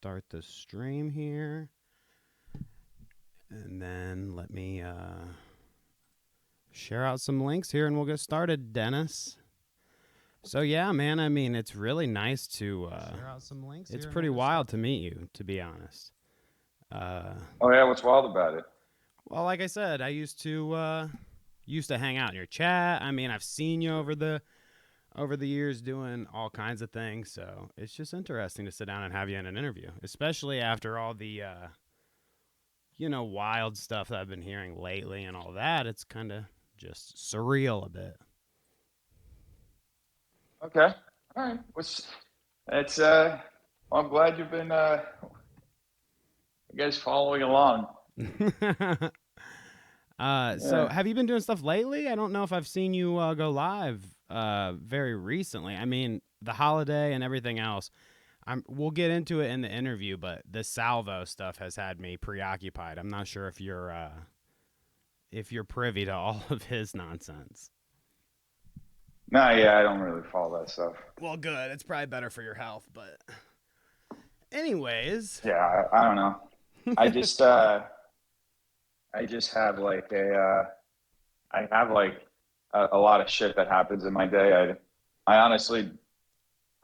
start the stream here. And then let me share out some links here and we'll get started, Dennis. So yeah, man, I mean, it's really nice to share out some links. It's pretty wild to meet you, to be honest. Oh yeah, what's wild about it? Well, like I said, I used to hang out in your chat. I mean, I've seen you over the years doing all kinds of things, so it's just interesting to sit down and have you in an interview, especially after all the wild stuff that I've been hearing lately and all that. It's kind of just surreal a bit. Okay, all right. What's it's well, I'm glad you've been I guess following along. So Yeah. have you been doing stuff lately? I don't know if I've seen you go live very recently. I mean, the holiday and everything else. We'll get into it in the interview, but the Salvo stuff has had me preoccupied. I'm not sure if you're privy to all of his nonsense. No, yeah, I don't really follow that stuff. Well, good. It's probably better for your health, but anyways. Yeah, I don't know. I just I just have like I have like a lot of shit that happens in my day. I honestly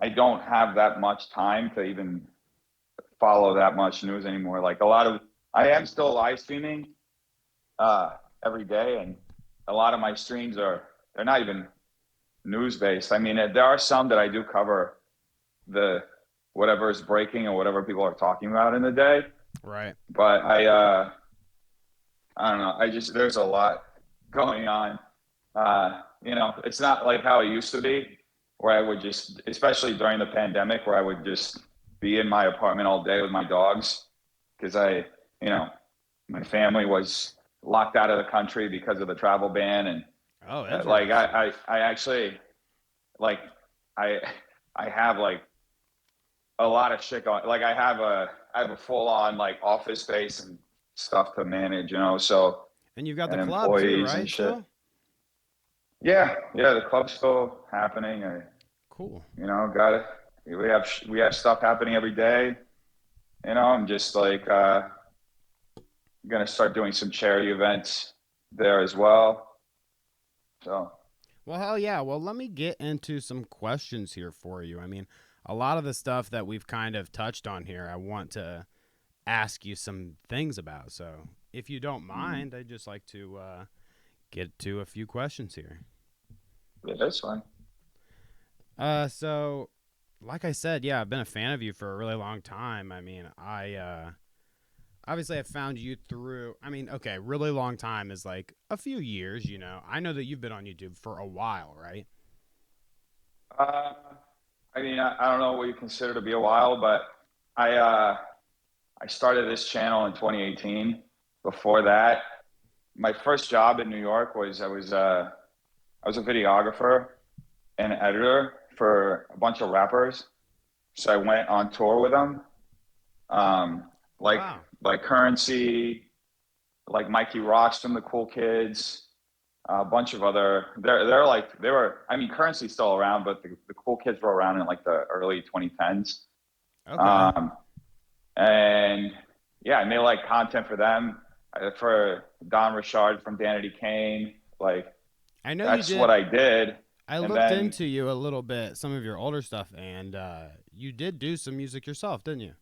I don't have that much time to even follow that much news anymore. Like a lot of I am still live streaming uh every day, and a lot of my streams they're not even news based. I mean, there are some that I do cover the whatever is breaking or whatever people are talking about in the day, Right. but I don't know. I just there's a lot going on. It's not like how it used to be, where I would just, especially during the pandemic, where I would just be in my apartment all day with my dogs because you know, my family was locked out of the country because of the travel ban, and Oh, like interesting. I actually like I I have like a lot of shit going. Like I have a full on like office space and stuff to manage, so And you've got the and club too, employees and right? shit. Still? Yeah, yeah, the club's still happening. Cool. Got it. We have stuff happening every day. I'm just like gonna start doing some charity events there as well. So Well, hell yeah. Well, let me get into some questions here for you. I mean, a lot of the stuff that we've kind of touched on here, I want to ask you some things about. So, if you don't mm, mind, I'd just like to get to a few questions here. yeah, that's fine. So, like I said, yeah, I've been a fan of you for a really long time. I mean, I obviously I found you through. I mean, okay, really long time is like a few years. I know that you've been on YouTube for a while, right? Uh, I mean, I don't know what you consider to be a while, but I uh, I started this channel in 2018. Before that, my first job in New York was I was a videographer and editor for a bunch of rappers. So I went on tour with them, um, like Wow. like Currency, like Mikey Rocks from the Cool Kids, a bunch of other. They're like they were. I mean, Currency's still around, but the Cool Kids were around in like the early 2010s. Okay. Um, and yeah, I made like content for them, for Don Richard from Danity Kane. Like I know you that's what did. I did, I and looked then into you a little bit, some of your older stuff, and you did do some music yourself, didn't you?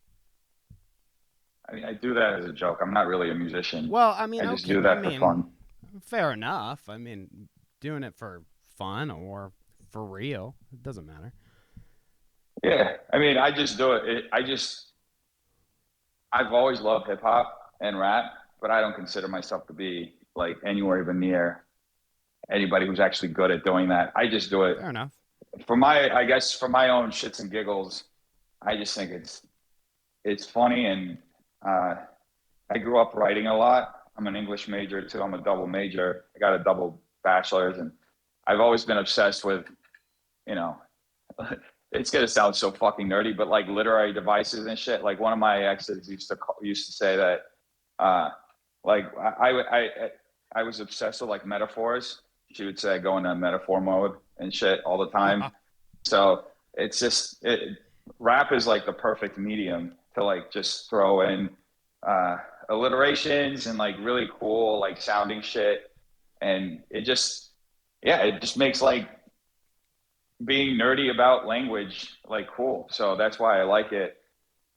I mean, I do that as a joke. I'm not really a musician. Well, I mean, I just okay. do I that for mean, fun. fair enough. I mean, doing it for fun or for real, it doesn't matter. Yeah, I mean, I just do it. I've always loved hip hop and rap, but I don't consider myself to be like anywhere even near anybody who's actually good at doing that. I just do it Fair enough. I guess, for my own shits and giggles. I just think it's funny, and uh, I grew up writing a lot. I'm an English major too. I'm a double major. I got a double bachelor's, and I've always been obsessed with, you know, it's gonna sound so fucking nerdy, but like literary devices and shit. Like one of my exes used to say that, uh, like I was obsessed with like metaphors. She would say I go into metaphor mode and shit all the time. So it's just rap is like the perfect medium to like just throw in uh, alliterations and like really cool like sounding shit, and it just yeah, it just makes like being nerdy about language like cool. So that's why I like it.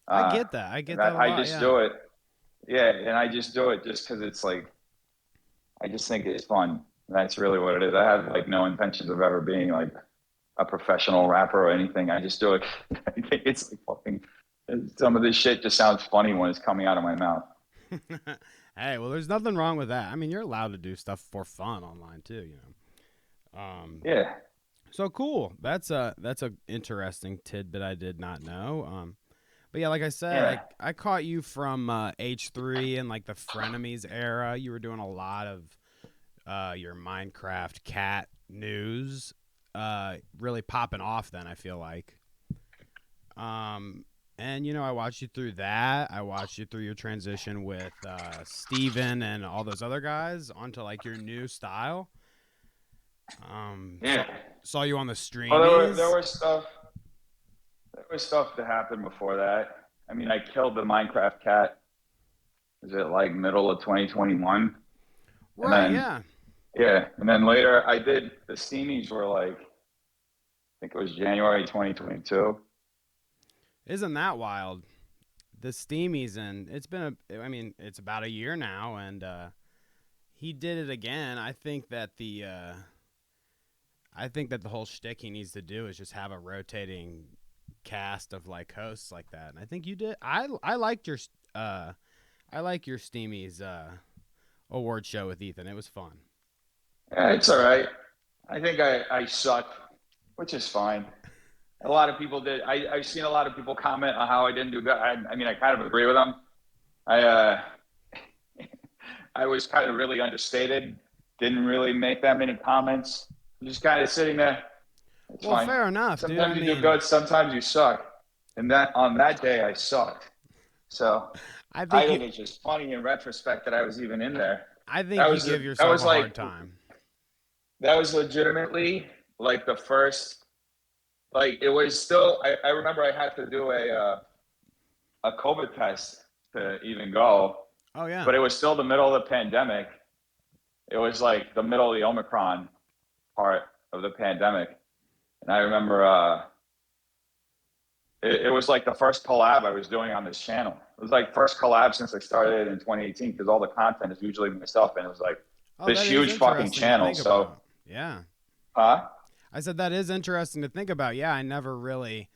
I Uh, get that. I and get that a I lot. just Yeah. do it. Yeah, and I just do it just because it's like I just think it's fun. That's really what it is. I have like no intentions of ever being like a professional rapper or anything. I just do it. I think it's like fucking. Some of this shit just sounds funny when it's coming out of my mouth. Hey, well, there's nothing wrong with that. I mean, you're allowed to do stuff for fun online too, you know. Yeah, So cool. That's a interesting tidbit I did not know. But yeah, like I said, yeah, I caught you from H3 and like the Frenemies era. You were doing a lot of your Minecraft cat news, really popping off. Then I feel like, um, and you know, I watched you through that. I watched you through your transition with Steven and all those other guys onto like your new style. yeah. Saw you on the Well, streamies. there was stuff that happened before that. I mean, I killed the Minecraft cat. Was it like middle of 2021? And Right, then yeah. yeah, and then later I did the steamies were like I think it was January 2022. Isn't that wild? The Steamies, and it's been I mean, it's about a year now, and he did it again. I think that the whole shtick he needs to do is just have a rotating cast of like hosts like that. And I think you did. I liked your uh I like your Steamies award show with Ethan. It was fun. Yeah, it's all right. I think I suck, which is fine. A lot of people did. I've seen a lot of people comment on how I didn't do good. I mean, I kind of agree with them. I I was kind of really understated. Didn't really make that many comments. I'm just kind of sitting there. It's Well, fine. fair enough, dude. I Sometimes you do mean, good. Sometimes you suck. And that on that day I sucked. So I I think you think it's just funny in retrospect that I was even in there. I think you give That yourself was a hard like time. that was legitimately like the first like it was still I remember I had to do a COVID test to even go, Oh yeah. but it was still the middle of the pandemic. It was like the middle of the Omicron part of the pandemic. And I remember it was like the first collab I was doing on this channel. It was like first collab since I started in 2018 because all the content is usually myself, and it was like Oh, this that is huge fucking interesting to channel. think So, about. Yeah. huh? I said that is interesting to think about. Yeah, I never really,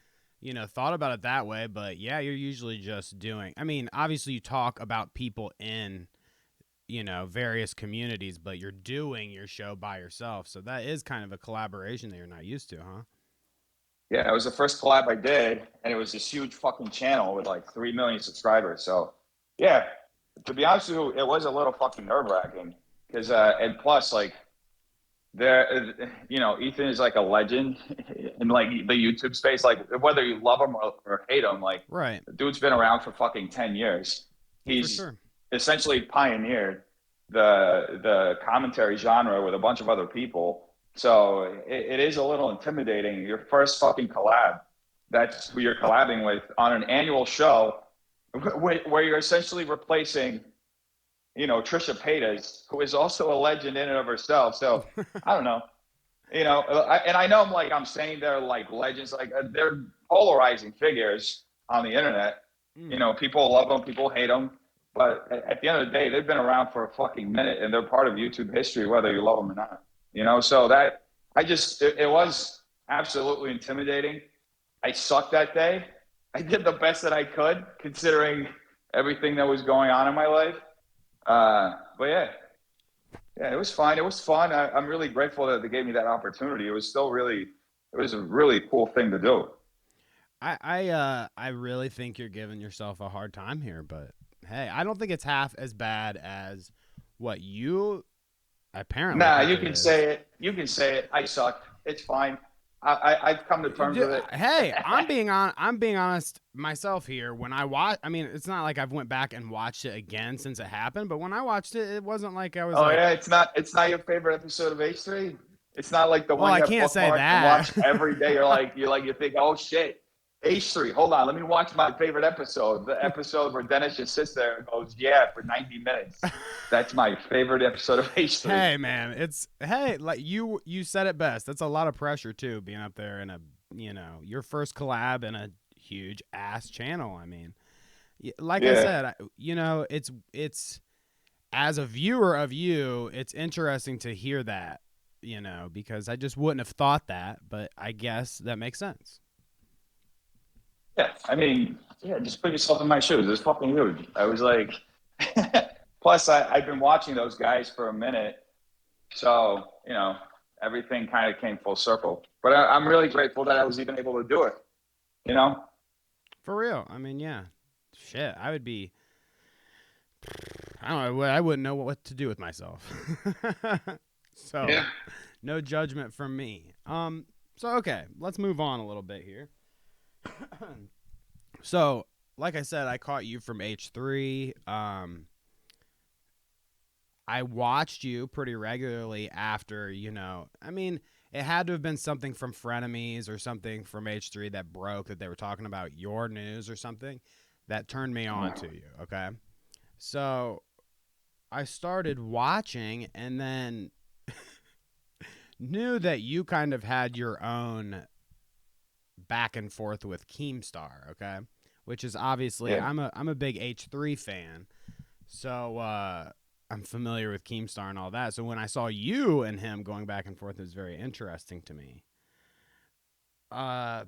thought about it that way, but yeah, you're usually just doing. I mean, obviously you talk about people in, various communities, but you're doing your show by yourself. So that is kind of a collaboration that you're not used to, huh? Yeah, it was the first collab I did, and it was this huge fucking channel with like 3 million subscribers. So, yeah, to be honest with you, it was a little fucking nerve wracking because, and plus, like, Ethan is like a legend in like the YouTube space. Like, whether you love him or hate him, like, Right. the dude's been around for fucking 10 years. For He's sure. essentially pioneered the commentary genre with a bunch of other people. So it is a little intimidating. Your first fucking collab, that's who you're collabing with on an annual show where you're essentially replacing, Trisha Paytas, who is also a legend in and of herself. So I don't know, and I know I'm saying they're like legends, like they're polarizing figures on the internet. Mm. People love them, people hate them. But at the end of the day, they've been around for a fucking minute and they're part of YouTube history, whether you love them or not. So that it was absolutely intimidating. I sucked that day. I did the best that I could considering everything that was going on in my life. But yeah, yeah, it was fine. It was fun. I'm really grateful that they gave me that opportunity. It was a really cool thing to do. I really think you're giving yourself a hard time here, but hey, I don't think it's half as bad as what you apparently Nah, think you it can is. say it. You can say it. I sucked. It's fine. I've come to terms with it. Hey, I'm being honest myself here. When I watch, I mean, it's not like I've went back and watched it again since it happened. But when I watched it, it wasn't like I was Oh like, yeah, it's not your favorite episode of H3. It's not like the well, one I you have can't say bookmarked and that. watch every day. You think, oh shit, H3. Hold on, let me watch my favorite episode. The episode where Dennis just sits there and goes, "Yeah," for 90 minutes. That's my favorite episode of H3. Hey man, it's hey like you said it best. That's a lot of pressure too, being up there in a your first collab in a huge ass channel. I mean, like I Yeah, said, it's as a viewer of you, it's interesting to hear that, because I just wouldn't have thought that, but I guess that makes sense. yeah. I mean, yeah. Just put yourself in my shoes. It's fucking huge. I was like, plus I've been watching those guys for a minute, so everything kind of came full circle. But I'm really grateful that I was even able to do it. You know? For real. I mean, yeah. Shit, I would be I don't know, I wouldn't know what to do with myself. So, Yeah. no judgment from me. So okay, let's move on a little bit here. So, like I said, I caught you from H3. I watched you pretty regularly after, I mean, it had to have been something from Frenemies or something from H3 that broke that they were talking about your news or something that turned me on to you, okay? So, I started watching and then knew that you kind of had your own back and forth with Keemstar, okay? Which is obviously Yeah. I'm a big H3 fan. So I'm familiar with Keemstar and all that. So when I saw you and him going back and forth, it was very interesting to me. Uh,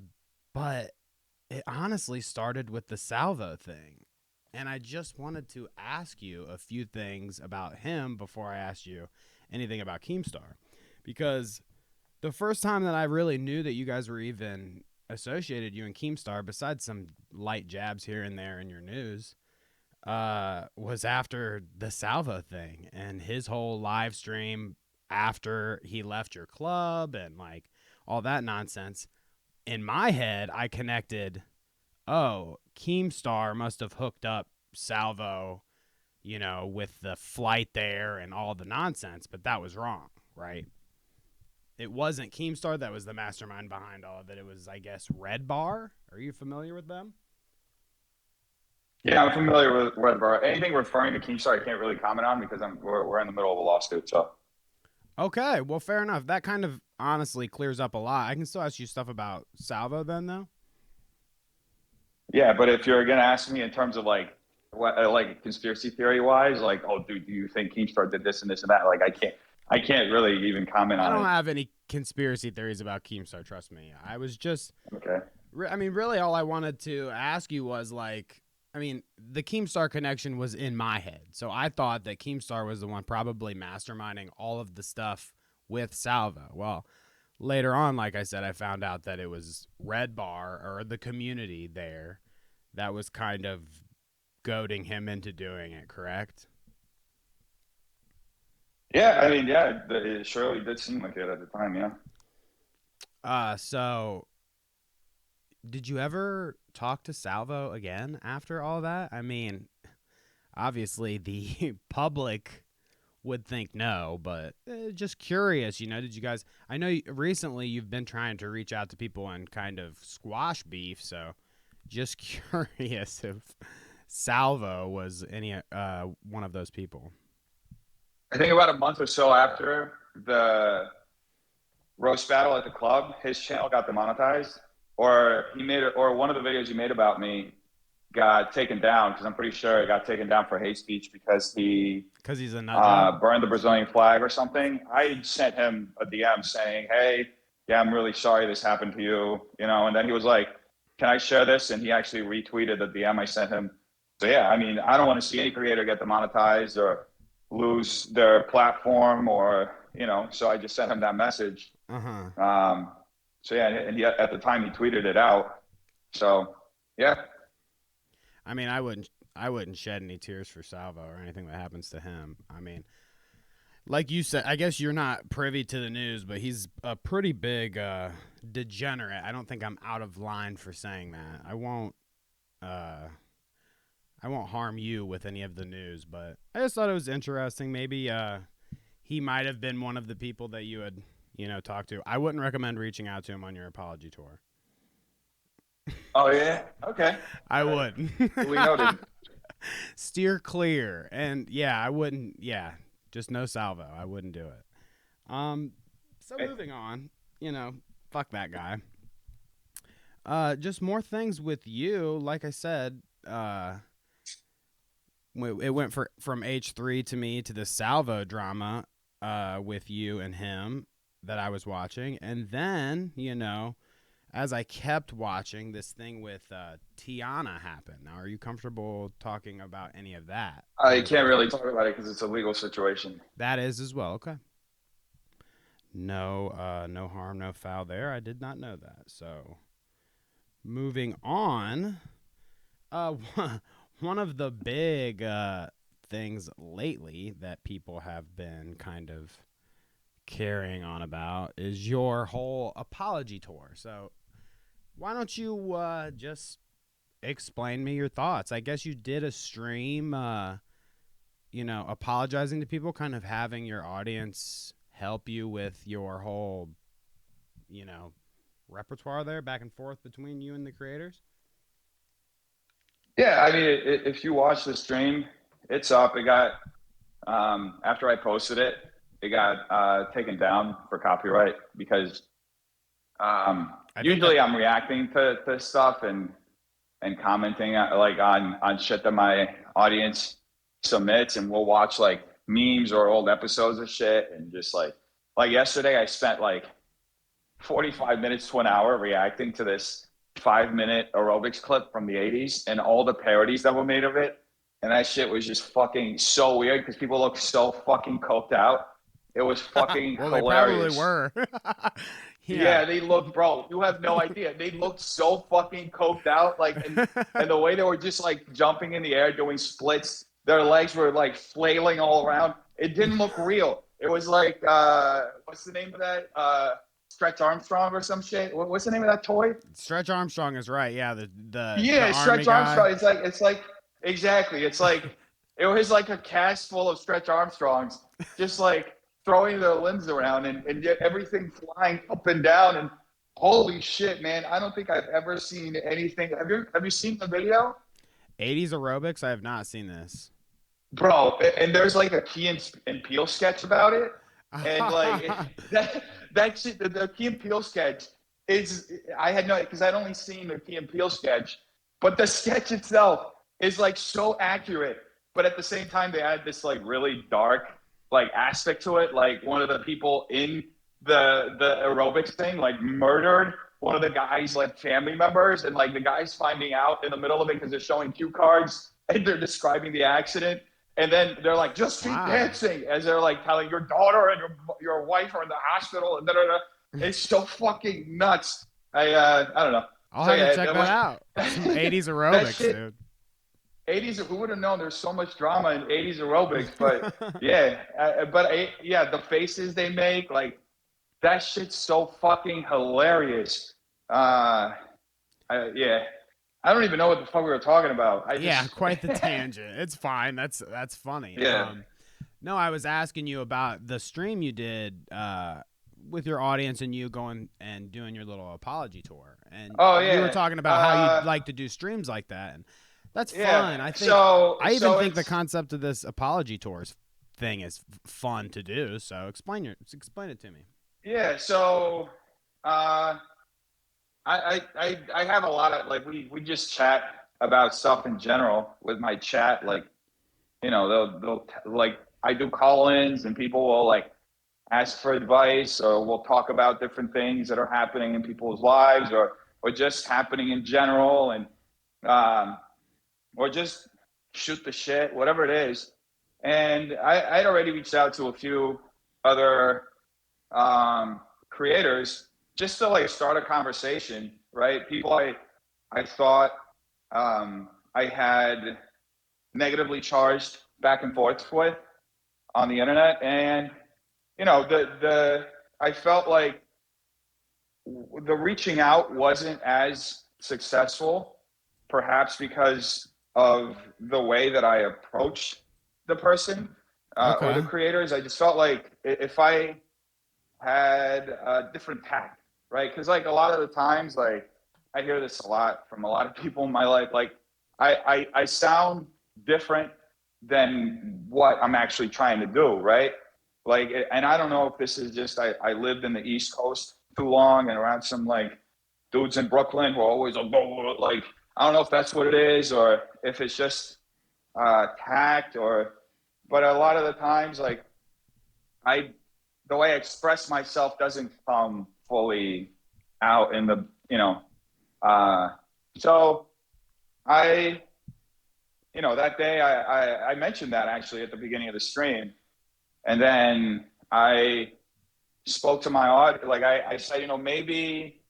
but it honestly started with the Salvo thing. And I just wanted to ask you a few things about him before I asked you anything about Keemstar. Because the first time that I really knew that you guys were even associated, you and Keemstar, besides some light jabs here and there in your news, was after the Salvo thing and his whole live stream after he left your club and like all that nonsense. In my head, I connected, oh, Keemstar must have hooked up Salvo, with the flight there and all the nonsense, but that was wrong, right? It wasn't Keemstar that was the mastermind behind all of it. It was, I guess, Red Bar. Are you familiar with them? Yeah, I'm familiar with Red. Anything referring to Keemstar, I can't really comment on because we're in the middle of a lawsuit. So Okay, well, fair enough. That kind of honestly clears up a lot. I can still ask you stuff about Salvo then, though. yeah, but if you're gonna ask me in terms of like what like conspiracy theory wise, like, oh, do you think Keemstar did this and this and that? Like, I can't really even comment I on don't it. have any conspiracy theories about Keemstar, trust me. I was just, Okay. I mean, really all I wanted to ask you was like, I mean, the Keemstar connection was in my head. So I thought that Keemstar was the one probably masterminding all of the stuff with Salvo. Well, later on, like I said, I found out that it was Red Bar or the community there that was kind of goading him into doing it, correct? Yeah, I mean, yeah, it surely did seem like it at the time. Yeah. So did you ever talk to Salvo again after all that? I mean, obviously the public would think no, but just curious, did you guys I know recently you've been trying to reach out to people and kind of squash beef, so just curious if Salvo was any one of those people. I think about a month or so after the roast battle at the club, his channel got demonetized, or he made it, or one of the videos he made about me got taken down because I'm pretty sure it got taken down for hate speech because he Cuz he's a nut job? burned the Brazilian flag or something. I sent him a DM saying, "Hey, yeah, I'm really sorry this happened to you," and then he was like, "Can I share this?" And he actually retweeted the DM I sent him. So yeah, I mean, I don't want to see any creator get demonetized or lose their platform, or so I just sent him that message. Uh-huh. um, so yeah, and yet at the time he tweeted it out. So yeah, I mean, I wouldn't shed any tears for Salvo or anything that happens to him. I mean, like you said, I guess you're not privy to the news, but he's a pretty big degenerate. I don't think I'm out of line for saying that. Uh I won't harm you with any of the news, but I just thought it was interesting. Maybe he might have been one of the people that you had, talked to. I wouldn't recommend reaching out to him on your apology tour. Oh yeah. Okay. I All right. wouldn't. We noted. Steer clear. And yeah, I wouldn't. Yeah, just no salvo. I wouldn't do it. Um, so Eh, moving on, you know, fuck that guy. Just more things with you. Like I said, it went from H3 to me to the Salvo drama with you and him that I was watching. And then, as I kept watching, this thing with Tiana happened. Now, are you comfortable talking about any of that? I Or can't really talk about it because it's a legal situation. that is as well. Okay. No, no harm, no foul there. I did not know that. So moving on, one of the big things lately that people have been kind of carrying on about is your whole apology tour. So why don't you just explain me your thoughts? I guess you did a stream, apologizing to people, kind of having your audience help you with your whole, you know, repertoire there, back and forth between you and the creators. Yeah, I mean, if you watch the stream, it's up. It got after I posted it, it got taken down for copyright because I think that usually I'm reacting to stuff and commenting like on shit that my audience submits, and we'll watch like memes or old episodes of shit, and just like yesterday, I spent like 45 minutes to an hour reacting to this 5 minute aerobics clip from the 80s and all the parodies that were made of it. And that shit was just fucking so weird because people look so fucking coked out. It was fucking well, they probably hilarious. were. Yeah. Yeah, they look, bro. You have no idea. They looked so fucking coked out, like, and the way they were just like jumping in the air, doing splits. Their legs were like flailing all around. It didn't look real. It was like, what's the name of that? Stretch Armstrong or some shit. What's the name of that toy? Stretch Armstrong is right. Yeah, the Yeah, army Stretch guy. Armstrong. It's like exactly. It's like it was like a cast full of Stretch Armstrongs, just like throwing their limbs around and yet everything flying up and down. And holy shit, man! I don't think I've ever seen anything. Have you seen the video, 80s aerobics. I have not seen this. bro? And there's like a Key and Peele sketch about it, and like that shit, the Key and Peele sketch is I had no because I'd only seen the Key and Peele sketch, but the sketch itself is like so accurate. But at the same time, they add this like really dark like aspect to it. Like one of the people in the aerobics thing like murdered one of the guy's like family members, and like the guy's finding out in the middle of it because they're showing cue cards and they're describing the accident. And then they're like, just keep Wow. dancing, as they're like telling your daughter and your wife are in the hospital, and da da da. It's so fucking nuts. I don't know. I'll So have to yeah, check that out. Some 80s that aerobics, shit. dude. 80s. Who would have known? There's so much drama in 80s aerobics, but yeah, yeah, the faces they make, like that shit's so fucking hilarious. Yeah, I don't even know what the fuck we were talking about. I Yeah, just quite the tangent. It's fine. That's funny. yeah. No, I was asking you about the stream you did with your audience and you going and doing your little apology tour. And Oh you were yeah. talking about how you'd like to do streams like that. And that's Yeah. fun. So I even so think the it's concept of this apology tours thing is fun to do. So explain it to me. yeah. So uh, I have a lot of like we just chat about stuff in general with my chat. Like they'll like I do call-ins and people will like ask for advice or we'll talk about different things that are happening in people's lives or just happening in general and um, or just shoot the shit, whatever it is. And I'd already reached out to a few other creators just to like start a conversation, right? People I thought I had negatively charged back and forth with on the internet, and the I felt like the reaching out wasn't as successful, perhaps because of the way that I approached the person or the Okay. creators. I just felt like if I had a different tact, right? Because like a lot of the times, like I hear this a lot from a lot of people in my life. Like I sound different than what I'm actually trying to do, right? Like, and I don't know if this is just I lived in the East Coast too long and around some like dudes in Brooklyn who are always like I don't know if that's what it is or if it's just tact or, but a lot of the times like I the way I express myself doesn't come fully out in the uh, so I that day I mentioned that actually at the beginning of the stream, and then I spoke to my audience. Like I said, maybe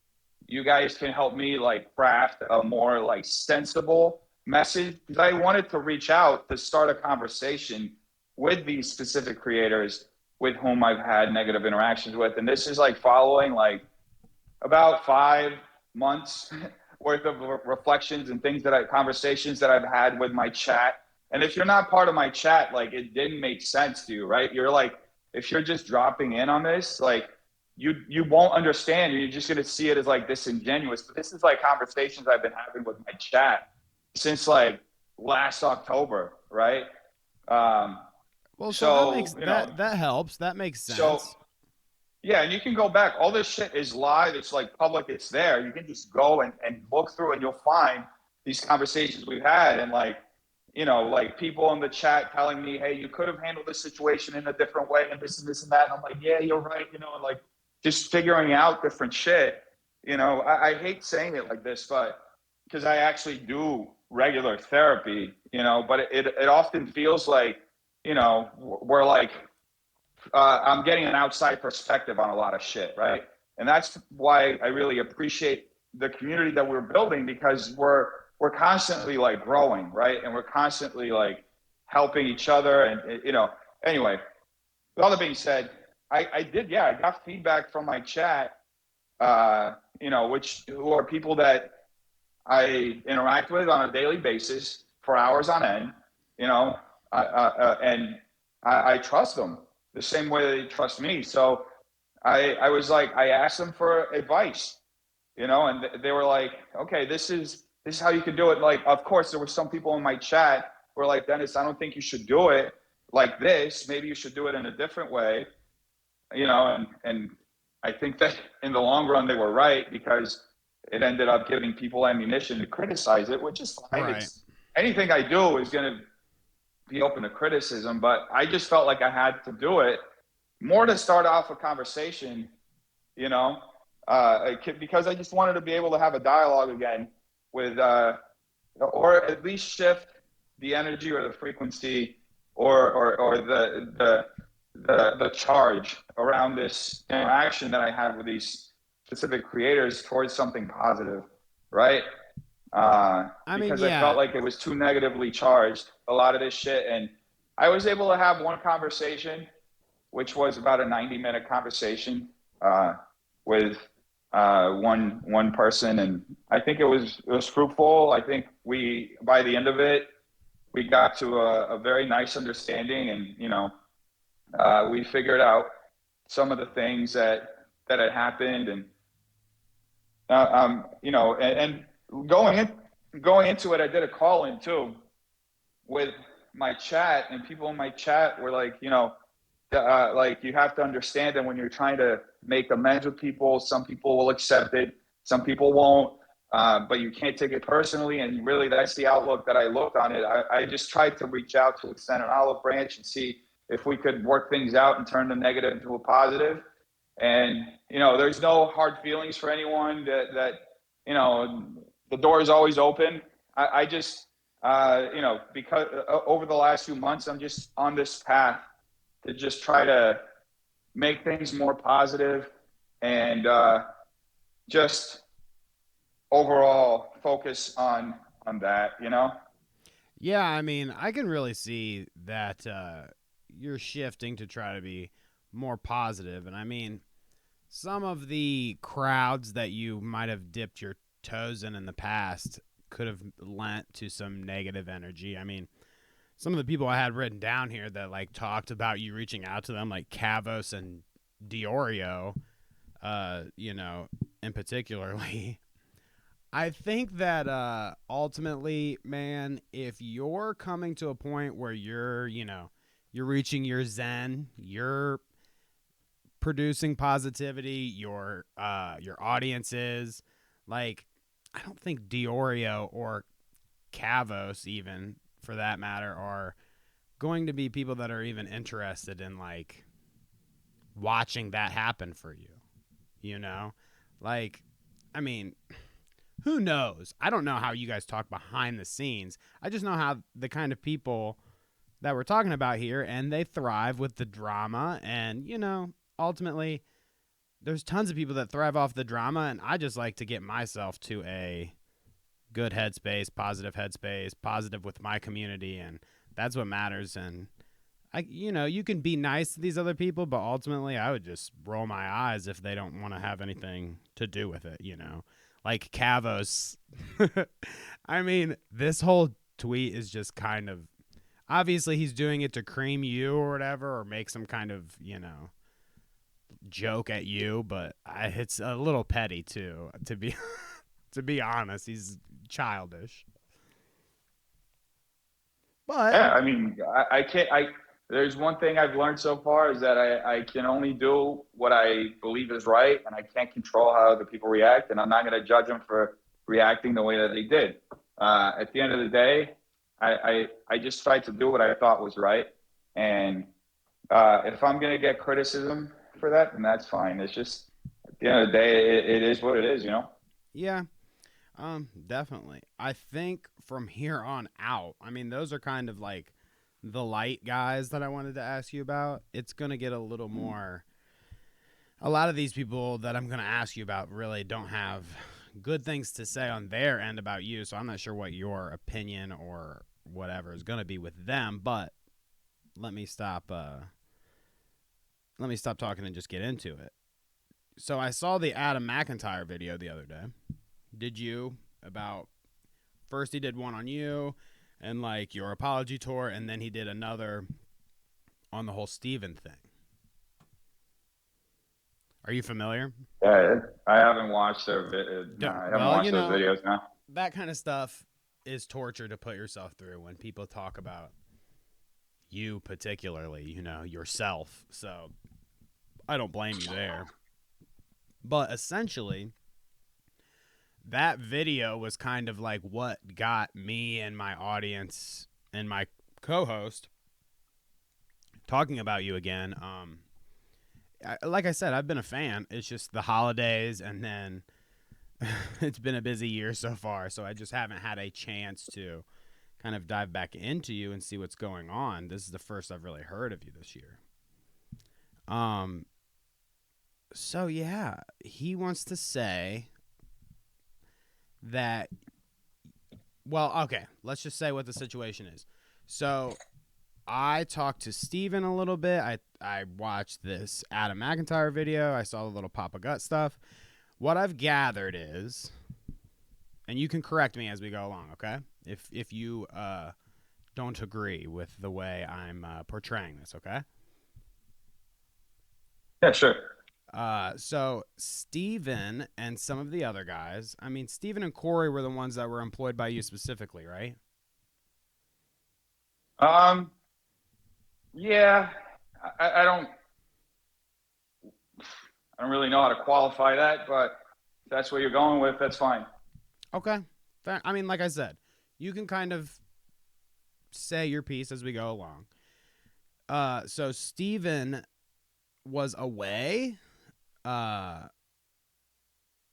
you guys can help me like craft a more like sensible message because I wanted to reach out to start a conversation with these specific creators with whom I've had negative interactions with, and this is like following like about 5 months worth of reflections and things that conversations that I've had with my chat. And if you're not part of my chat, like it didn't make sense to you, right? You're like, if you're just dropping in on this, like you won't understand. You're just gonna see it as like disingenuous. But this is like conversations I've been having with my chat since like last October, right? Um, Well, so that so makes that helps. That makes so sense. yeah, and you can go back. All this shit is live. It's like public. It's there. You can just go and look through and you'll find these conversations we've had. And like, like people in the chat telling me, hey, you could have handled this situation in a different way and this and that. And I'm like, yeah, you're right. And like just figuring out different shit. I hate saying it like this, but because I actually do regular therapy, but it often feels like, we're like, I'm getting an outside perspective on a lot of shit, right? And that's why I really appreciate the community that we're building because we're constantly like growing, right? And we're constantly like helping each other. And anyway, with all that being said, I did, yeah, I got feedback from my chat, which who are people that I interact with on a daily basis for hours on end, and I trust them the same way they trust me. So I was like, I asked them for advice, and they were like, okay, this is how you can do it. Like, of course, there were some people in my chat who were like, Dennis, I don't think you should do it like this. Maybe you should do it in a different way, and I think that in the long run they were right because it ended up giving people ammunition to criticize it, which is fine. Right. It's anything I do is going to be open to criticism, but I just felt like I had to do it more to start off a conversation, you know, because I just wanted to be able to have a dialogue again with, or at least shift the energy or the frequency or the charge around this interaction that I had with these specific creators towards something positive, right? I mean, Because I felt yeah. like it was too negatively charged, a lot of this shit. And I was able to have one conversation, which was about a 90-minute conversation with one person, and I think it was fruitful. I think we by the end of it we got to a very nice understanding, and we figured out some of the things that had happened, and and going into it, I did a call in too with my chat, and people in my chat were like, like you have to understand that when you're trying to make amends with people, some people will accept it, some people won't. But you can't take it personally, and really, that's the outlook that I looked on it. I just tried to reach out to extend an olive branch and see if we could work things out and turn the negative into a positive. And there's no hard feelings for anyone. That you know, the door is always open. I just because over the last few months, I'm just on this path to just try to make things more positive and just overall focus on that. Yeah, I mean, I can really see that you're shifting to try to be more positive. And I mean, some of the crowds that you might have dipped your toes in the past could have lent to some negative energy. I mean, some of the people I had written down here that like talked about you reaching out to them, like Cavos and Diorio, in particularly, I think that ultimately, man, if you're coming to a point where you're reaching your zen, you're producing positivity, your audience is like, I don't think Diorio or Cavos, even for that matter, are going to be people that are even interested in like watching that happen for you. You know, like, I mean, who knows? I don't know how you guys talk behind the scenes. I just know how the kind of people that we're talking about here, and they thrive with the drama. And, ultimately, there's tons of people that thrive off the drama. And I just like to get myself to a good headspace, positive with my community. And that's what matters. And you can be nice to these other people, but ultimately, I would just roll my eyes if they don't want to have anything to do with it. Like Cavos. I mean, this whole tweet is just kind of obviously he's doing it to cream you or whatever, or make some kind of joke at you, but it's a little petty too. To be honest, he's childish. But Yeah, I mean, I can't. There's one thing I've learned so far is that I can only do what I believe is right, and I can't control how other people react, and I'm not going to judge them for reacting the way that they did. At the end of the day, I just tried to do what I thought was right, and if I'm going to get criticism for that, then that's fine. It's just at the end of the day, it is what it is, you know. yeah, definitely. I think from here on out, I mean, those are kind of like the light guys that I wanted to ask you about. It's going to get a little more. A lot of these people that I'm going to ask you about really don't have good things to say on their end about you. So I'm not sure what your opinion or whatever is going to be with them. But let me stop. Let me stop talking and just get into it. So I saw the Adam McIntyre video the other day. Did you? About first he did one on you and like your apology tour, and then he did another on the whole Steven thing. Are you familiar? Yeah, I haven't watched their no, Don't, I haven't well, watched those videos now. that kind of stuff is torture to put yourself through when people talk about you particularly, yourself. So I don't blame you there. But essentially, that video was kind of like what got me and my audience and my co-host talking about you again. Like I said, I've been a fan. It's just the holidays, and then it's been a busy year so far, so I just haven't had a chance to kind of dive back into you and see what's going on. This is the first I've really heard of you this year. So yeah, he wants to say that. Well, okay, let's just say what the situation is. So I talked to Steven a little bit. I watched this Adam McIntyre video. I saw the little Papa Gut stuff. What I've gathered is, and you can correct me as we go along, okay? If you don't agree with the way I'm portraying this, okay? Yeah, sure. So Steven and some of the other guys, I mean, Steven and Corey were the ones that were employed by you specifically, right? Um, yeah, I don't really know how to qualify that, but if that's what you're going with, that's fine. Okay. Fair. I mean, like I said, you can kind of say your piece as we go along. So Steven was away. Uh,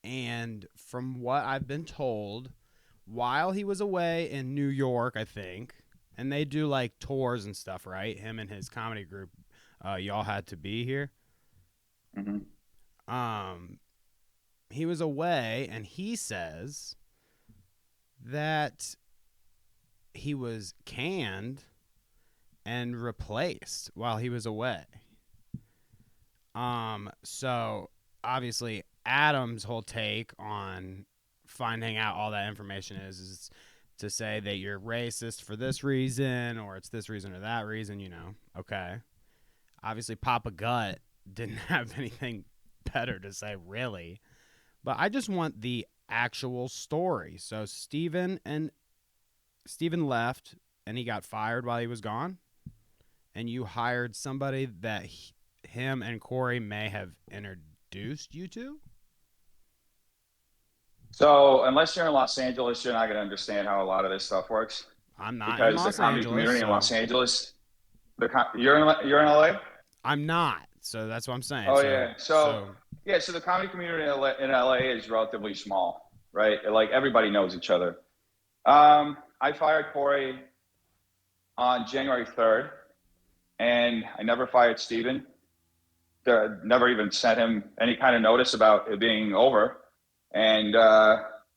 and from what I've been told, while he was away in New York, I think, and they do like tours and stuff, right? Him and his comedy group, y'all had to be here. Hmm. Um, he was away, and he says that he was canned and replaced while he was away. So obviously Adam's whole take on finding out all that information is to say that you're racist for this reason or it's this reason or that reason. Okay. Obviously Papa Gut didn't have anything better to say really. But I just want the actual story. So Steven left and he got fired while he was gone, and you hired somebody that him and Corey may have introduced you to. So unless you're in Los Angeles, you're not going to understand how a lot of this stuff works I'm not in because the Los comedy Angeles, community in so Los Angeles, you're in LA. I'm not. So that's what I'm saying. Oh So yeah. So so yeah. So the comedy community in LA is relatively small, right? Like everybody knows each other. I fired Corey on January 3rd, and I never fired Steven. Never even sent him any kind of notice about it being over. And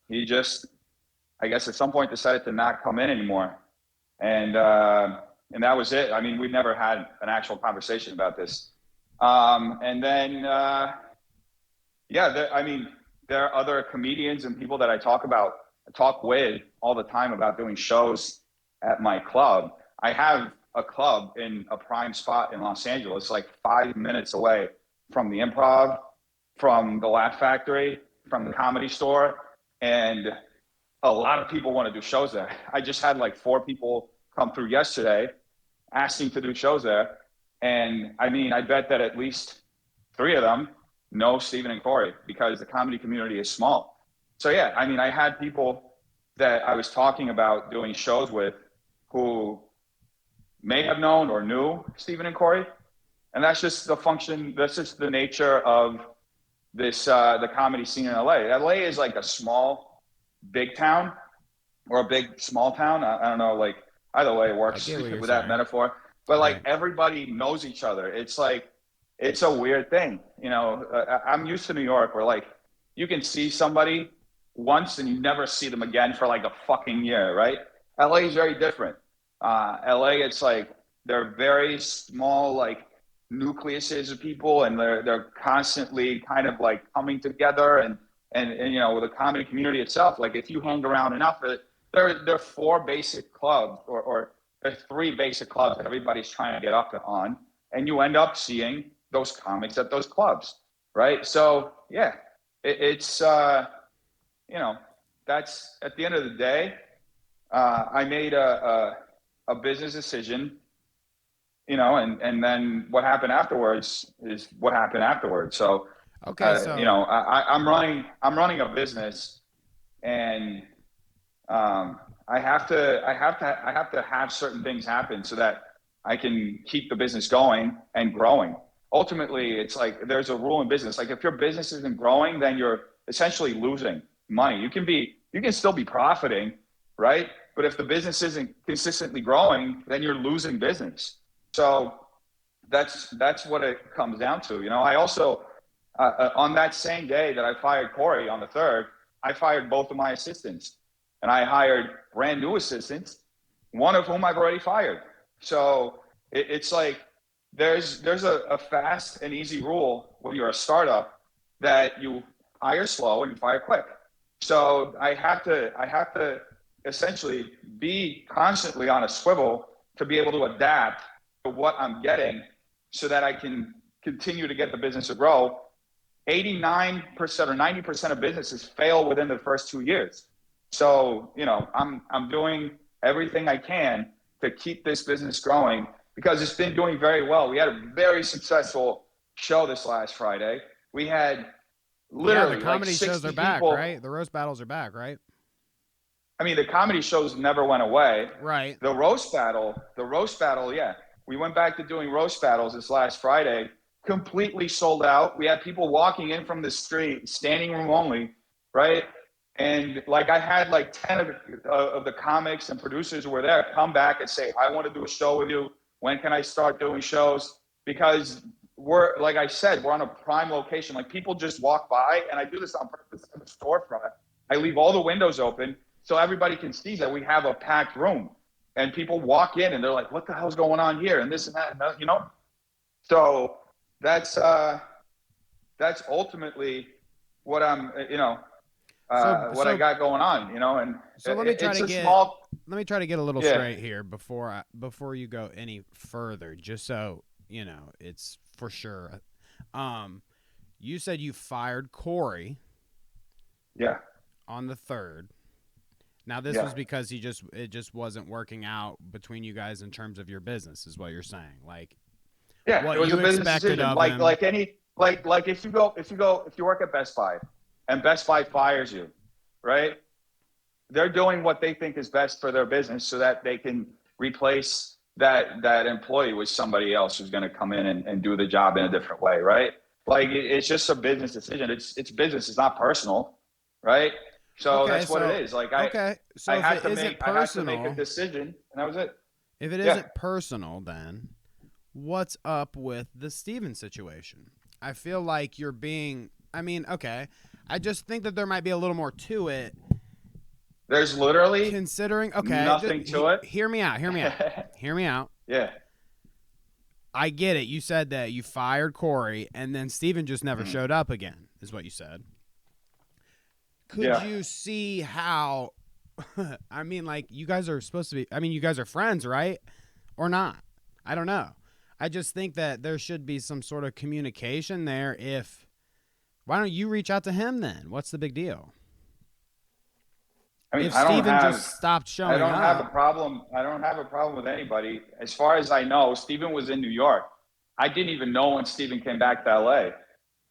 he just, I guess, at some point decided to not come in anymore. And uh, and that was it. I mean, we never had an actual conversation about this. And then, yeah, I mean, there are other comedians and people that I talk with all the time about doing shows at my club. I have a club in a prime spot in Los Angeles, like 5 minutes away from the Improv, from the Laugh Factory, from the Comedy Store, and a lot of people want to do shows there. I just had like 4 people come through yesterday asking to do shows there. And I mean, I bet that at least 3 of them know Stephen and Corey because the comedy community is small. So yeah, I mean, I had people that I was talking about doing shows with who may have known or knew Stephen and Corey. And that's just the function, that's just the nature of the comedy scene in LA. LA is like a small, big town or a big small town. I don't know, like either way it I works get what you're with that saying. metaphor. But like Right. everybody knows each other. It's like it's a weird thing, you know. I'm used to New York, where like you can see somebody once and you never see them again for like a fucking year, right? LA is very different. LA, it's like they're very small, like nucleuses of people, and they're constantly kind of like coming together and you know, with the comedy community itself, like if you hang around enough, there are 4 basic clubs or there are 3 basic clubs that everybody's trying to get up on, and you end up seeing those comics at those clubs, right? So yeah, it's you know, that's at the end of the day. I made a business decision, you know, and then what happened afterwards is what happened afterwards. So Okay, you so know, I'm running a business, and I have to have certain things happen so that I can keep the business going and growing. Ultimately, it's like there's a rule in business. Like if your business isn't growing, then you're essentially losing money. You can still be profiting, right? But if the business isn't consistently growing, then you're losing business. So that's what it comes down to. You know, I also on that same day that I fired Corey on the 3rd, I fired both of my assistants, and I hired brand new assistants, one of whom I've already fired. So it's like there's a fast and easy rule when you're a startup that you hire slow and you fire quick. So I have to essentially be constantly on a swivel to be able to adapt to what I'm getting so that I can continue to get the business to grow. 89% or 90% of businesses fail within the first 2 years. So, you know, I'm doing everything I can to keep this business growing because it's been doing very well. We had a very successful show this last Friday. We had yeah, the literally like comedy shows are 60 back, people. right? The roast battles are back, right? I mean, the comedy shows never went away. Right. The roast battle, yeah. We went back to doing roast battles this last Friday, completely sold out. We had people walking in from the street, standing room only, right? And like I had like 10 of the comics and producers who were there come back and say, I want to do a show with you. When can I start doing shows? Because we're, like I said, we're on a prime location. Like people just walk by, and I do this on purpose in the storefront. I leave all the windows open so everybody can see that we have a packed room, and people walk in and they're like, what the hell's going on here? And this and that, and you know? So that's, that's ultimately what I'm, So what I so got going on, you know, and so let me try it's to a get small, a little yeah, straight here before you go any further, just so you know it's for sure. Um, you said you fired Corey. yeah. on the 3rd. Now this Yeah. was because it just wasn't working out between you guys in terms of your business, is what you're saying. Like Yeah, it what was a you business expected decision. of him. Like if you work at Best Buy and Best Buy fires you, right? They're doing what they think is best for their business so that they can replace that employee with somebody else who's going to come in and do the job in a different way, right? Like it's just a business decision. It's business. It's not personal, right? So Okay, that's what it so is. Like okay, so if it isn't I had to make a personal, decision, and that was it. if it Yeah. isn't personal, then what's up with the Steven situation? I feel like you're being. I mean, okay, I just think that there might be a little more to it. There's literally Considering, okay, nothing to it. hear me out. Hear me out. Hear me out. Yeah. I get it. You said that you fired Corey and then Steven just never Mhm. showed up again, is what you said. Could Yeah. you see how I mean, like, you guys are supposed to be, I mean, you guys are friends, right? Or not? I don't know. I just think that there should be some sort of communication there. If, why don't you reach out to him then? What's the big deal? I mean, If Steven just stopped I showing don't have a up, problem. I don't have a problem with anybody. As far as I know, Steven was in New York. I didn't even know when Steven came back to LA.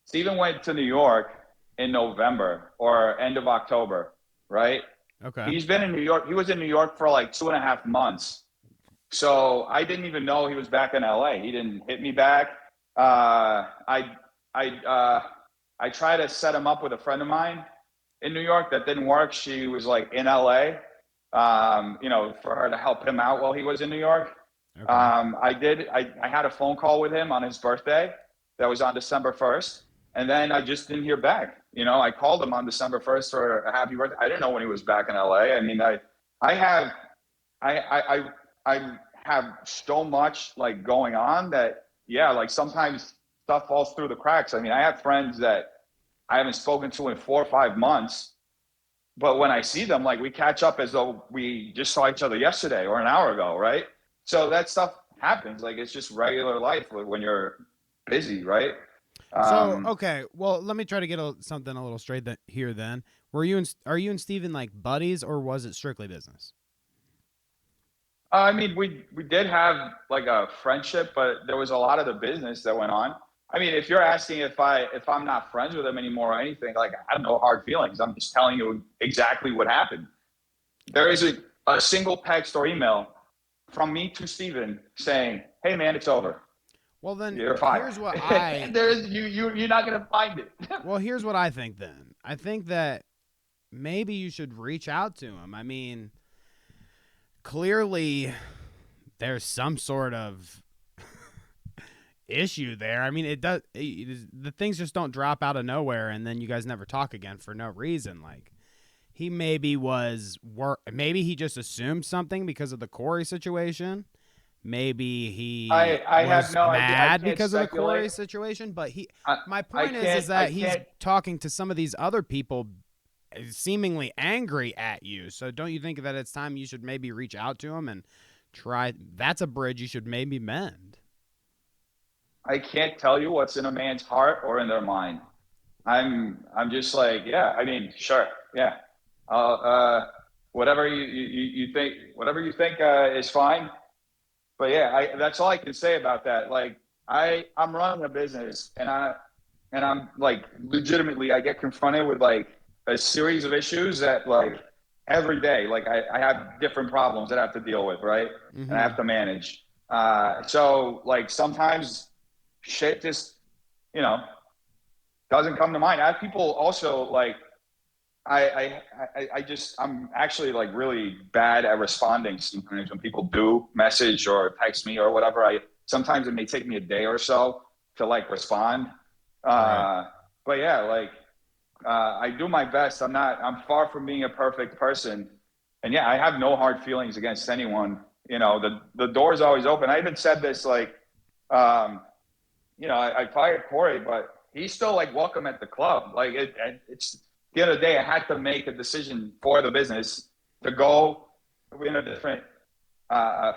Steven went to New York in November or end of October, right? okay. He's been in New York. He was in New York for like 2.5 months. So I didn't even know he was back in LA. He didn't hit me back. I I tried to set him up with a friend of mine in New York. That didn't work. She was like in LA, for her to help him out while he was in New York. Okay. I had a phone call with him on his birthday. That was on December 1st. And then I just didn't hear back. I called him on December 1st for a happy birthday. I didn't know when he was back in LA. I mean, I have, I have so much like going on that, yeah, like sometimes stuff falls through the cracks. I mean, I have friends that I haven't spoken to in 4 or 5 months, but when I see them, like we catch up as though we just saw each other yesterday or an hour ago, right? So that stuff happens. Like it's just regular life when you're busy, right? So, Um, okay, well, let me try to get something a little straight here then. Are you and Steven like buddies, or was it strictly business? I mean, we did have like a friendship, but there was a lot of the business that went on. I mean, if you're asking if I'm not friends with him anymore or anything, like I have no hard feelings. I'm just telling you exactly what happened. There isn't a single text or email from me to Steven saying, "Hey, man, it's over. Well, then You're fired." here's what I There is you're not gonna find it. well, here's what I think then. I think that maybe you should reach out to him. I mean, clearly there's some sort of issue there. I mean, the things just don't drop out of nowhere and then you guys never talk again for no reason. Like he maybe maybe he just assumed something because of the Corey situation. Maybe he I have was no idea. I mad can't because of the speculate. Corey situation, but I my I point is can't I that he's can't talking to some of these other people seemingly angry at you. So don't you think that it's time you should maybe reach out to him and try? That's a bridge you should maybe mend. I can't tell you what's in a man's heart or in their mind. I'm just like, yeah, I mean, sure, yeah. Uh, uh, whatever you think, whatever you think is fine. But yeah, that's all I can say about that. Like, I'm running a business, and I'm like, legitimately, I get confronted with like a series of issues that like every day, like I have different problems that I have to deal with, right? And I Mm-hmm. have to manage. So like sometimes shit just, you know, doesn't come to mind. I have people also like I'm actually like really bad at responding sometimes when people do message or text me or whatever. I sometimes it may take me a day or so to like respond. Right. Uh, but yeah, like I do my best. I'm far from being a perfect person. And yeah, I have no hard feelings against anyone. The door's always open. I even said this like, um, I fired Corey, but he's still like welcome at the club. Like it's the other day, I had to make a decision for the business to go in a different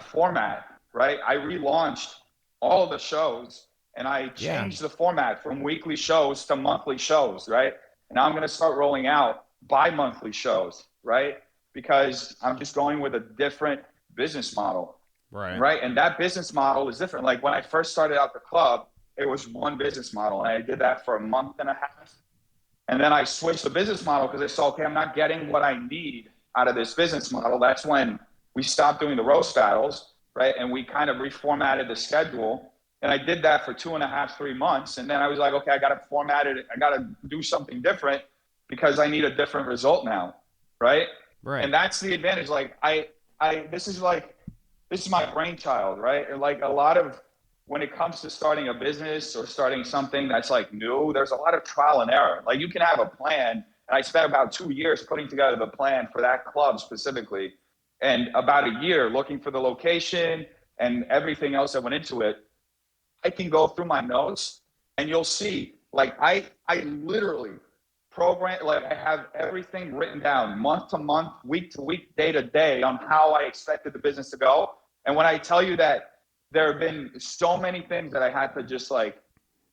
format. Right, I relaunched all the shows and I Yeah. changed the format from weekly shows to monthly shows. Right, and now I'm going to start rolling out bi-monthly shows, right? Because I'm just going with a different business model, Right. right? And that business model is different. Like when I first started out the club, it was one business model, and I did that for a month and a half. And then I switched the business model because I saw, okay, I'm not getting what I need out of this business model. That's when we stopped doing the roast battles, right? And we kind of reformatted the schedule. And I did that for 2.5, 3 months. And then I was like, okay, I got to format it. I got to do something different because I need a different result now, right? Right. And that's the advantage. Like this is my brainchild, right? And like a lot of when it comes to starting a business or starting something that's like new, there's a lot of trial and error. Like you can have a plan, and I spent about 2 years putting together the plan for that club specifically, and about a year looking for the location and everything else that went into it. I can go through my notes and you'll see like I literally program like I have everything written down month to month, week to week, day to day on how I expected the business to go. And when I tell you that there have been so many things that I had to just like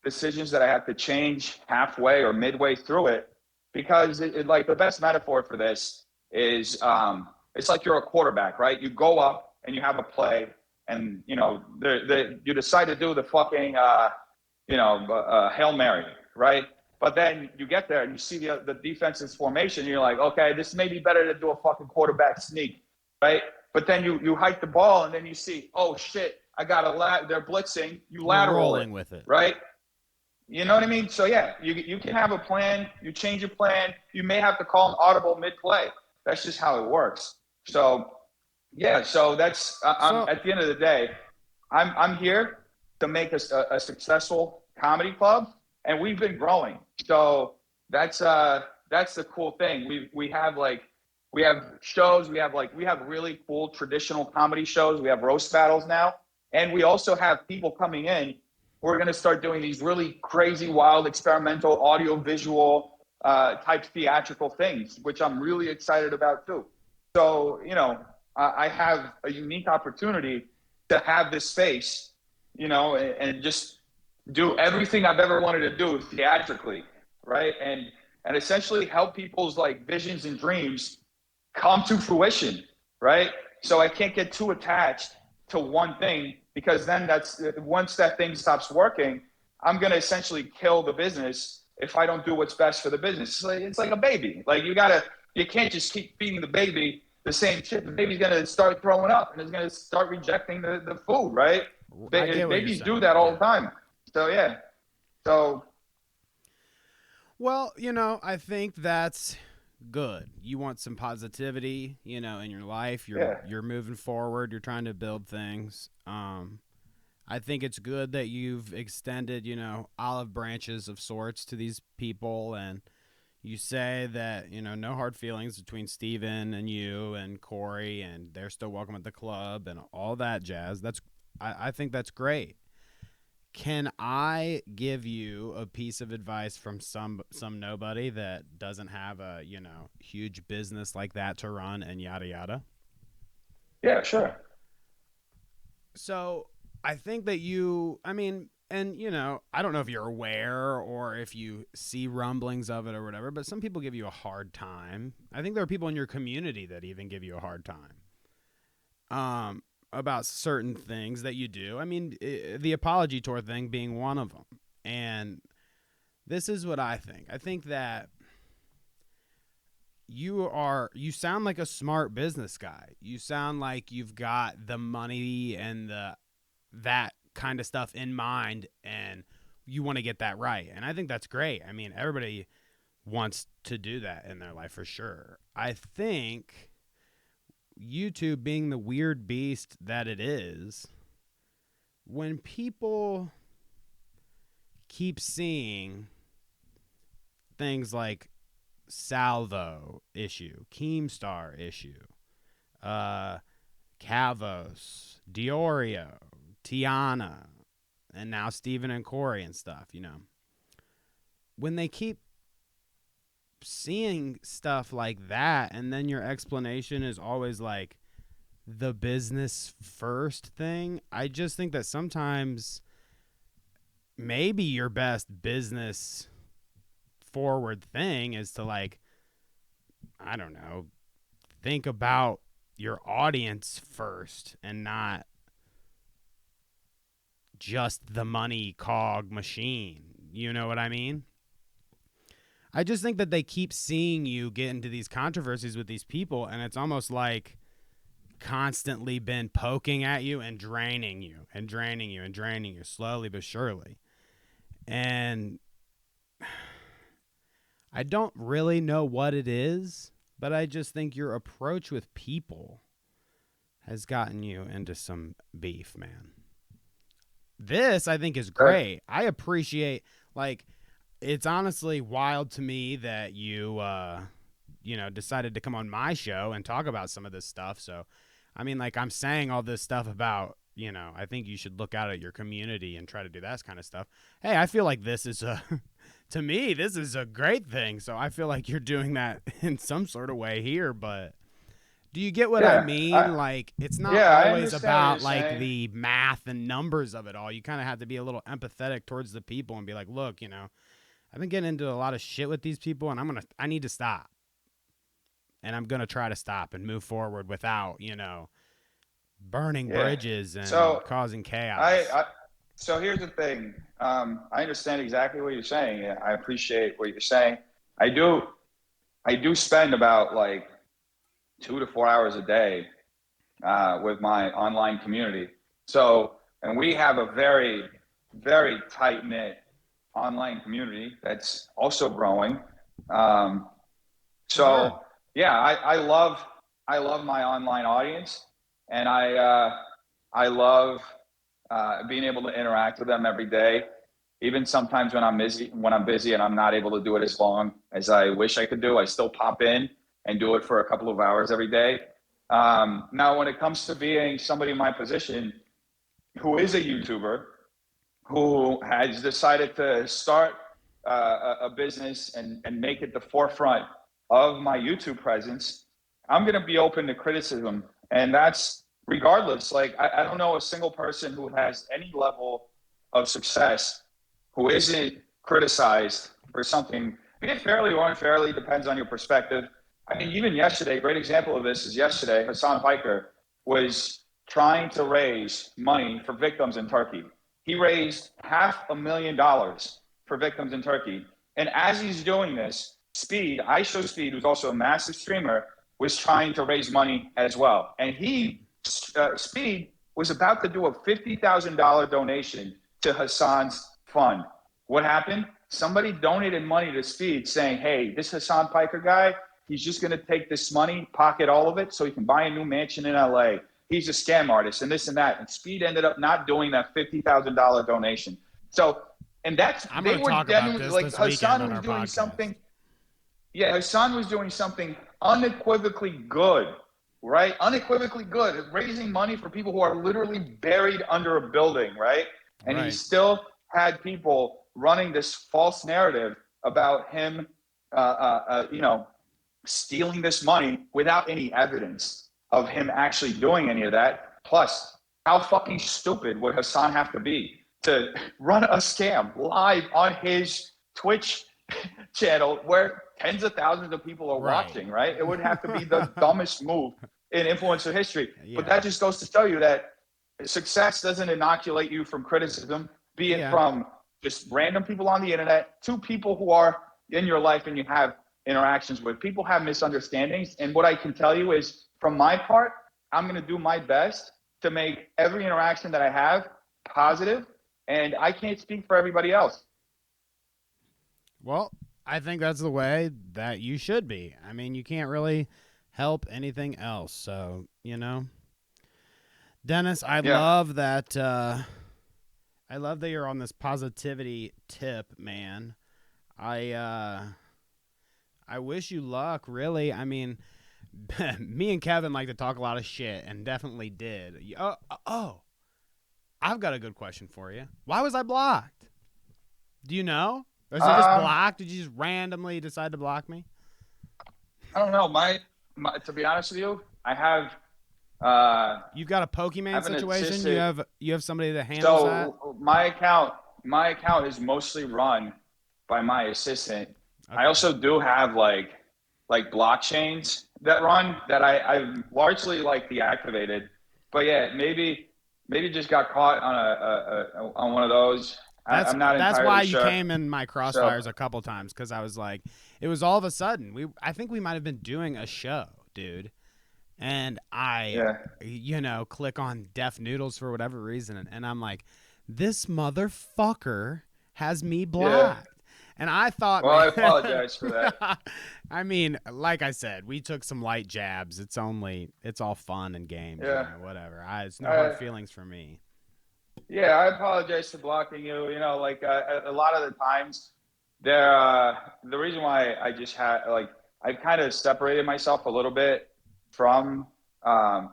decisions that I had to change halfway or midway through it, because like the best metaphor for this is it's like you're a quarterback, right? You go up and you have a play, and you know you decide to do the fucking Hail Mary, right? But then you get there and you see the defense's formation, and you're like, okay, this may be better to do a fucking quarterback sneak, right? But then you hike the ball and then you see, oh shit, I got they're blitzing, you You're lateral it, rolling with it. right? You know what I mean? So yeah, you can have a plan, you change your plan, you may have to call an audible mid play. That's just how it works. So yeah, so that's I'm So at the end of the day, I'm here to make a successful comedy club, and we've been growing. So that's the cool thing. We have shows. We have really cool traditional comedy shows. We have roast battles now, and we also have people coming in. We're going to start doing these really crazy, wild, experimental, audio visual type theatrical things, which I'm really excited about too. So I have a unique opportunity to have this space, and just do everything I've ever wanted to do theatrically, right? And essentially help people's like visions and dreams come to fruition, right? So I can't get too attached to one thing, because then that's once that thing stops working, I'm going to essentially kill the business if I don't do what's best for the business. It's like a baby. Like you can't just keep feeding the baby the same shit. The baby's going to start throwing up and it's going to start rejecting the food, right? I get what you're Babies do saying. that all Yeah. the time. So yeah. So Well, I think that's good. You want some positivity, in your life. You're yeah. you're moving forward. You're trying to build things. I think it's good that you've extended, olive branches of sorts to these people, and you say that no hard feelings between Steven and you and Corey, and they're still welcome at the club and all that jazz. I think that's great. Can I give you a piece of advice from some nobody that doesn't have a huge business like that to run and yada yada? Yeah, sure. So I think that I mean, and I don't know if you're aware or if you see rumblings of it or whatever, but some people give you a hard time. I think there are people in your community that even give you a hard time. About certain things that you do. I mean, the apology tour thing being one of them. And this is what I think. I think that you sound like a smart business guy. You sound like you've got the money and that kind of stuff in mind, and you want to get that right. And I think that's great. I mean, everybody wants to do that in their life for sure. I think YouTube being the weird beast that it is, when people keep seeing things like Salvo issue, Keemstar issue, uh, Cavos, Diorio, Tiana, and now Steven and Corey and stuff, when they keep seeing stuff like that, and then your explanation is always like the business first thing, I just think that sometimes maybe your best business forward thing is to like I don't know, think about your audience first and not just the money cog machine. You know what I mean? I just think that they keep seeing you get into these controversies with these people, and it's almost like constantly been poking at you and draining you and draining you and draining you slowly but surely. And I don't really know what it is, but I just think your approach with people has gotten you into some beef, man. This I think is Right. great. I appreciate, like, it's honestly wild to me that you decided to come on my show and talk about some of this stuff. So, I mean, like, I'm saying all this stuff about, I think you should look out at your community and try to do that kind of stuff. Hey, I feel like this is a to me, this is a great thing. So I feel like you're doing that in some sort of way here, but do you get what I Yeah. mean? Like, it's not Yeah, I always understand what you're about like saying. the math and numbers of it all. You kind of have to be a little empathetic towards the people and be like, look, I've been getting into a lot of shit with these people, and I need to stop. And I'm going to try to stop and move forward without, burning Yeah. bridges and So causing I, chaos. I so here's the thing. I understand exactly what you're saying. Yeah, I appreciate what you're saying. I do I do spend about like 2 to 4 hours a day with my online community. So, and we have a very, very tight knit online community that's also growing. Um, Good. so, yeah, I love my online audience, and I love being able to interact with them every day. Even sometimes when I'm busy and I'm not able to do it as long as I wish I could do, I still pop in and do it for a couple of hours every day. Now, when it comes to being somebody in my position who is a YouTuber, who has decided to start a business and make it the forefront of my YouTube presence, I'm going to be open to criticism. And that's regardless. Like, I don't know a single person who has any level of success who isn't criticized for something, be it fairly or unfairly, depends on your perspective. I mean, even yesterday, a great example of this is yesterday, Hassan Piker was trying to raise money for victims in Turkey. He raised $500,000 for victims in Turkey. And as he's doing this, Speed, I Show Speed, who's also a massive streamer, was trying to raise money as well. And Speed, was about to do a $50,000 donation to Hassan's fund. What happened? Somebody donated money to Speed saying, hey, this Hassan Piker guy, he's just going to take this money, pocket all of it so he can buy a new mansion in LA. He's a scam artist and this and that. And Speed ended up not doing that $50,000 donation. So, and I'm they going to were talk about genuinely, this like, this weekend Hassan on was our doing podcast. something. Yeah, Hassan was doing something unequivocally good, right? Unequivocally good, raising money for people who are literally buried under a building, right? And he Right. still had people running this false narrative about him, stealing this money without any evidence of him actually doing any of that. Plus, how fucking stupid would Hassan have to be to run a scam live on his Twitch channel where tens of thousands of people are Right. watching, right? It would have to be the dumbest move in influencer history. But Yeah. that just goes to show you that success doesn't inoculate you from criticism, be it Yeah. from just random people on the internet to people who are in your life and you have interactions with. People have misunderstandings. And what I can tell you is, from my part, I'm going to do my best to make every interaction that I have positive, and I can't speak for everybody else. Well, I think that's the way that you should be. I mean, you can't really help anything else. So, Dennis, I Yeah. love that. I love that you're on this positivity tip, man. I I wish you luck. Really, I mean, me and Kevin like to talk a lot of shit, and definitely did. Oh, I've got a good question for you. Why was I blocked? Do you know? Or is it just Um, blocked? Did you just randomly decide to block me? I don't know. To be honest with you, uh, You've got a Pokemon have an situation. assistant. You have somebody that handles that. So my account is mostly run by my assistant. I Okay. also do have like like blockchains that run that I've largely like deactivated. But yeah, maybe just got caught on on one of those. I'm not That's entirely why you sure. came in my So crossfires a couple times, because I was like, it was all of a sudden. I think we might have been doing a show, dude, and I, yeah, click on Deaf Noodles for whatever reason, and I'm like, this motherfucker has me yeah. blocked. And I thought, Well, man, I apologize for that. I mean, like I said, we took some light jabs. It's all fun and games, Yeah. whatever. It's no hard Uh, feelings for me. yeah, I apologize for blocking you. You know, like a lot of the times, the reason why I just had like I've kind of separated myself a little bit from um,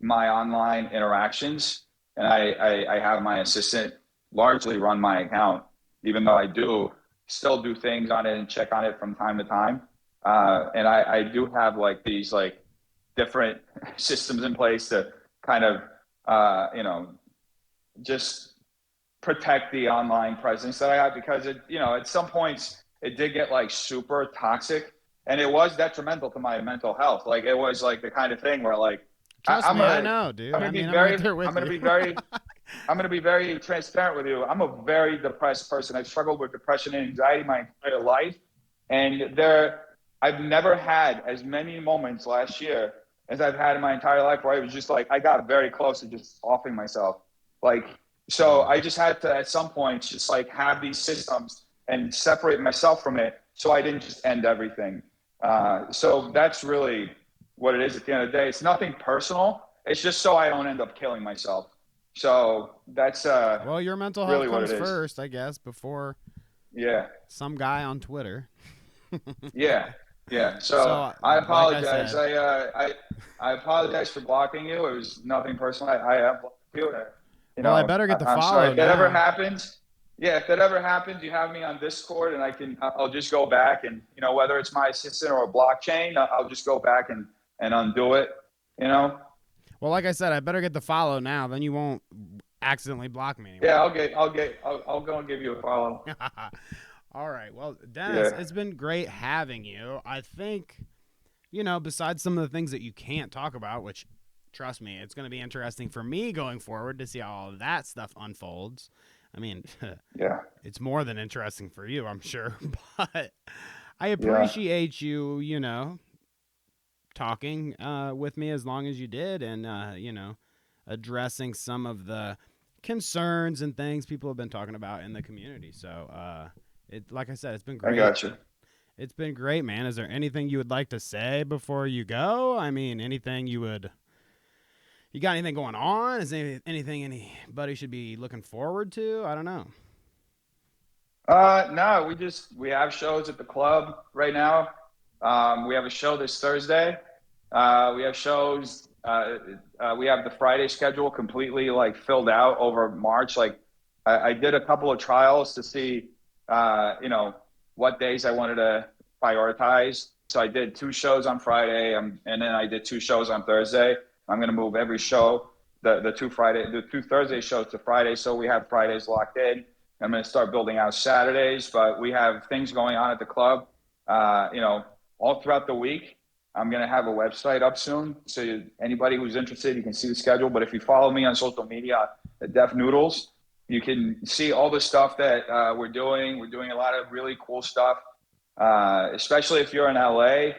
my online interactions, and I have my assistant largely run my account, even though I do still do things on it and check on it from time to time. And I do have like these like different systems in place to kind of just protect the online presence that I have because at some points it did get like super toxic and it was detrimental to my mental health. Like it was like the kind of thing where like I, Trust I'm me, I gonna know, dude. I'm I gonna be mean, I'm right very there I'm with gonna you. be very I'm gonna be very transparent with you. I'm a very depressed person. I've struggled with depression and anxiety my entire life, and I've never had as many moments last year as I've had in my entire life where I was just like I got very close to just offing myself. Like so Mm. I just had to at some point just like have these systems and separate myself from it so I didn't just end everything. So that's really what it is at the end of the day. It's nothing personal. It's just so I don't end up killing myself. So that's Well, your mental health really what it comes is. first, I guess, before Yeah. some guy on Twitter. Yeah. Yeah. So, So I like I apologize. said, I apologize for blocking you. It was nothing personal. I have blocked you. well, I better get the I'm sorry follow if that ever now. happens. Yeah, if that ever happens, you have me on Discord, and I'll just go back and whether it's my assistant or a blockchain, I'll just go back and undo it. You know. Well, like I said, I better get the follow now. Then you won't accidentally block me Yeah, anymore. I'll go and give you a follow. All right. Well, Dennis, Yeah. it's been great having you. I think, besides some of the things that you can't talk about, which, trust me, it's going to be interesting for me going forward to see how all of that stuff unfolds. I mean, Yeah. it's more than interesting for you, I'm sure. But I Yeah. appreciate you, talking with me as long as you did and, addressing some of the concerns and things people have been talking about in the community. So, like I said, it's been I great. got you. It's been great, man. Is there anything you would like to say before you go? I mean, you got anything going on? Is there anything anybody should be looking forward to? I don't know. No, we have shows at the club right now. We have a show this Thursday. We have shows. We have the Friday schedule completely like filled out over March. Like I did a couple of trials to see, what days I wanted to prioritize. So I did two shows on Friday, and then I did two shows on Thursday. I'm going to move every show, the two Thursday shows to Friday, so we have Fridays locked in. I'm going to start building out Saturdays, but we have things going on at the club, all throughout the week. I'm going to have a website up soon. So anybody who's interested, you can see the schedule. But if you follow me on social media at Deaf Noodles, you can see all the stuff that we're doing. We're doing a lot of really cool stuff, especially if you're in LA.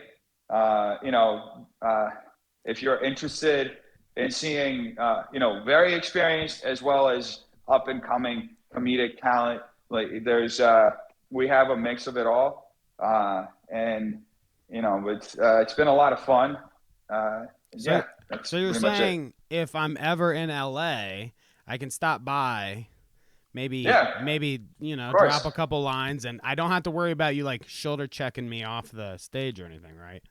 If you're interested in seeing, very experienced as well as up and coming comedic talent, like we have a mix of it all, and it's been a lot of fun. So, Yeah, that's so you're pretty much it. saying if I'm ever in LA, I can stop by, maybe, Yeah, of drop course. a couple lines, and I don't have to worry about you like shoulder checking me off the stage or anything, right?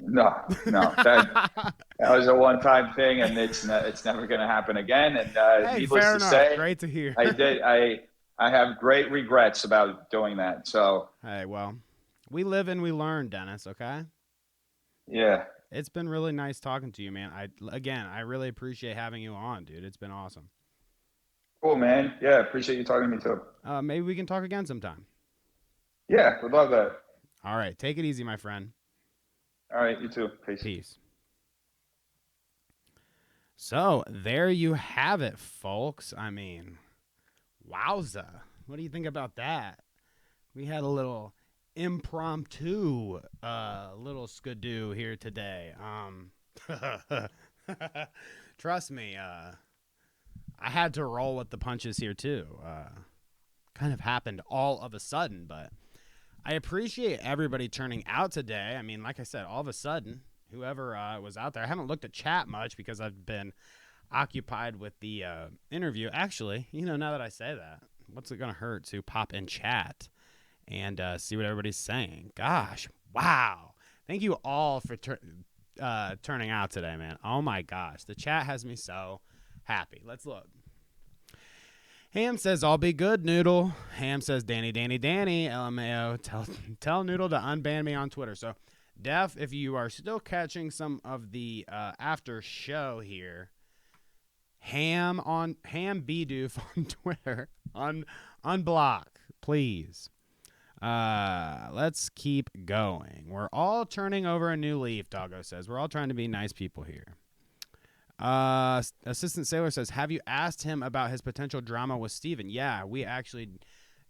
No, no, that was a one-time thing, and it's never going to happen again. And Hey, needless fair to enough. say, Great to hear. I have great regrets about doing that. So Hey, well, we live and we learn, Dennis. Okay. yeah, It's been really nice talking to you, man. I really appreciate having you on, dude. It's been awesome. cool, man. Yeah, appreciate you talking to me too. Maybe we can talk again sometime. Yeah, would love that. All right, take it easy, my friend. All right, you too. Peace. Peace. So there you have it, folks. I mean, wowza. What do you think about that? We had a little impromptu little skidoo here today. Trust me, I had to roll with the punches here too. Kind of happened all of a sudden, but I appreciate everybody turning out today. I mean, like I said, all of a sudden, whoever was out there, I haven't looked at chat much because I've been occupied with the interview. Actually, now that I say that, what's it going to hurt to pop in chat and see what everybody's saying? Gosh, wow. Thank you all for turning out today, man. Oh my gosh. The chat has me so happy. Let's look. Ham says, I'll be good, Noodle. Ham says, Danny, LMAO. Tell Noodle to unban me on Twitter. So, Def, if you are still catching some of the after show here, Ham Bdoof on Twitter. Unblock, please. Let's keep going. We're all turning over a new leaf, Doggo says. We're all trying to be nice people here. Assistant Sailor says, have you asked him about his potential drama with Steven? Yeah, we actually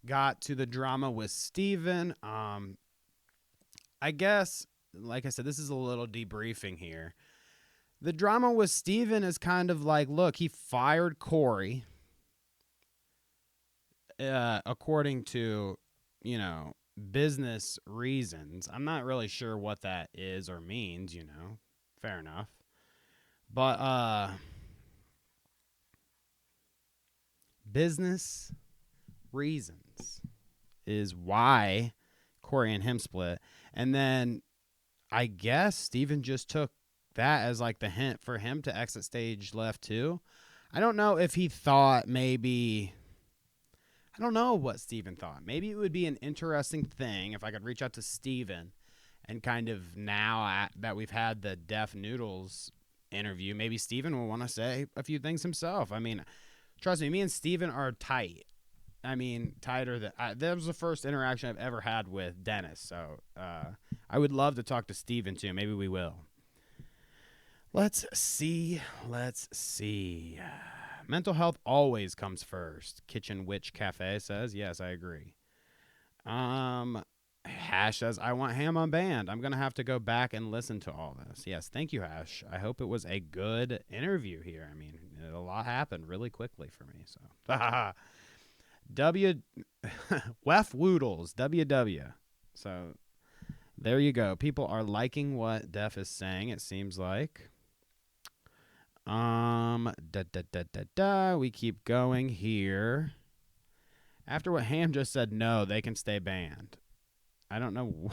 got to the drama with Steven. I guess, like I said, this is a little debriefing here. The drama with Steven is kind of like, look, he fired Corey, according to, business reasons. I'm not really sure what that is or means, fair enough. But business reasons is why Corey and him split. And then I guess Steven just took that as like the hint for him to exit stage left too. I don't know if he thought maybe, I don't know what Steven thought. Maybe it would be an interesting thing if I could reach out to Steven and kind of now that we've had the Def Noodles interview, maybe Steven will want to say a few things himself. I mean, trust me, me and Steven are tight. I mean, tighter than that was the first interaction I've ever had with Dennis. So I would love to talk to Steven too. Maybe we will. Let's see. Mental health always comes first. Kitchen Witch Cafe says, yes, I agree. Hash says, I want Ham on band. I'm going to have to go back and listen to all this. Yes, thank you, Hash. I hope it was a good interview here. I mean, a lot happened really quickly for me. So, Wef Woodles, WW. So, there you go. People are liking what Def is saying, it seems like. We keep going here. After what Ham just said, no, they can stay banned. I don't know.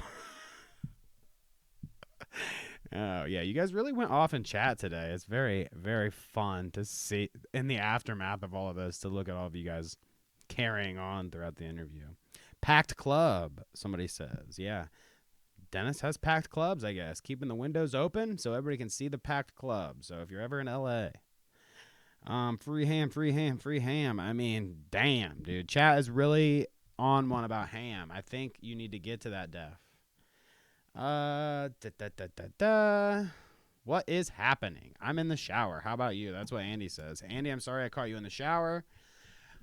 Oh, yeah. You guys really went off in chat today. It's very, very fun to see in the aftermath of all of this to look at all of you guys carrying on throughout the interview. Packed club, somebody says. Yeah. Dennis has packed clubs, I guess. Keeping the windows open so everybody can see the packed club. So if you're ever in LA. Free ham. I mean, damn, dude. Chat is really on one about Ham. I think you need to get to that, Def. What is happening? I'm in the shower. How about you? That's what Andy says. Andy, I'm sorry I caught you in the shower.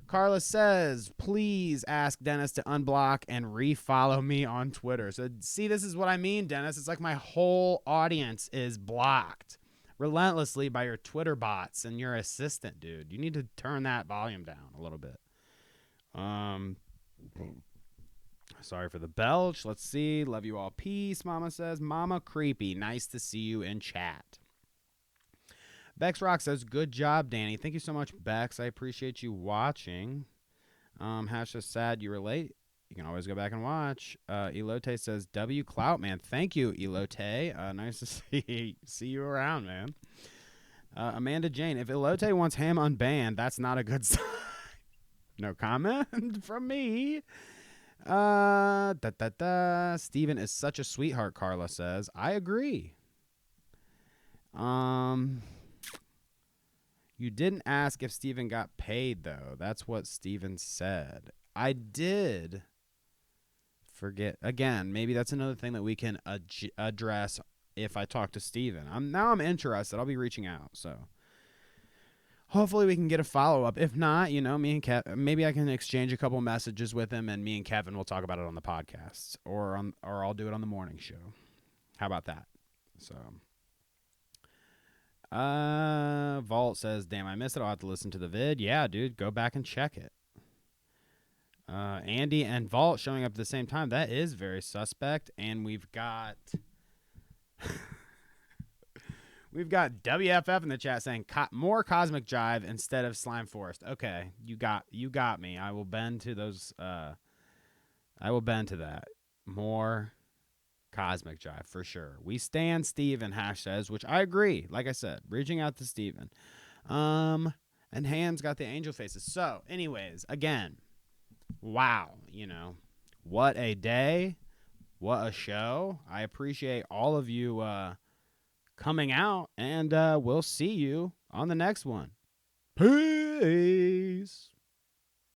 Carla says, please ask Dennis to unblock and refollow me on Twitter. So, see, this is what I mean, Dennis. It's like my whole audience is blocked relentlessly by your Twitter bots and your assistant, dude. You need to turn that volume down a little bit. Sorry for the belch. Let's see. Love you all. Peace, Mama says. Mama Creepy. Nice to see you in chat. Bex Rock says, good job, Danny. Thank you so much, Bex. I appreciate you watching. Hash is sad you were late. You can always go back and watch. Elote says, W Clout, man. Thank you, Elote. Nice to see you around, man. Amanda Jane, if Elote wants Ham unbanned, that's not a good sign. No comment from me. Steven is such a sweetheart, Carla says. I agree. You didn't ask if Steven got paid, though. That's what Steven said. I did forget. Again, maybe that's another thing that we can address if I talk to Steven. I'm interested. I'll be reaching out. So hopefully we can get a follow up. If not, me and maybe I can exchange a couple messages with him, and me and Kevin will talk about it on the podcast, or I'll do it on the morning show. How about that? So, Vault says, "Damn, I missed it. I'll have to listen to the vid." Yeah, dude, go back and check it. Andy and Vault showing up at the same time. That is very suspect. And we've got WFF in the chat saying more Cosmic Jive instead of Slime Forest. Okay, you got me. I will bend to those. I will bend to that. More Cosmic Jive for sure. We stand Steven, Hash says, which I agree. Like I said, reaching out to Steven. And Ham's got the angel faces. So, anyways, again, wow, what a day, what a show. I appreciate all of you coming out, and we'll see you on the next one. Peace.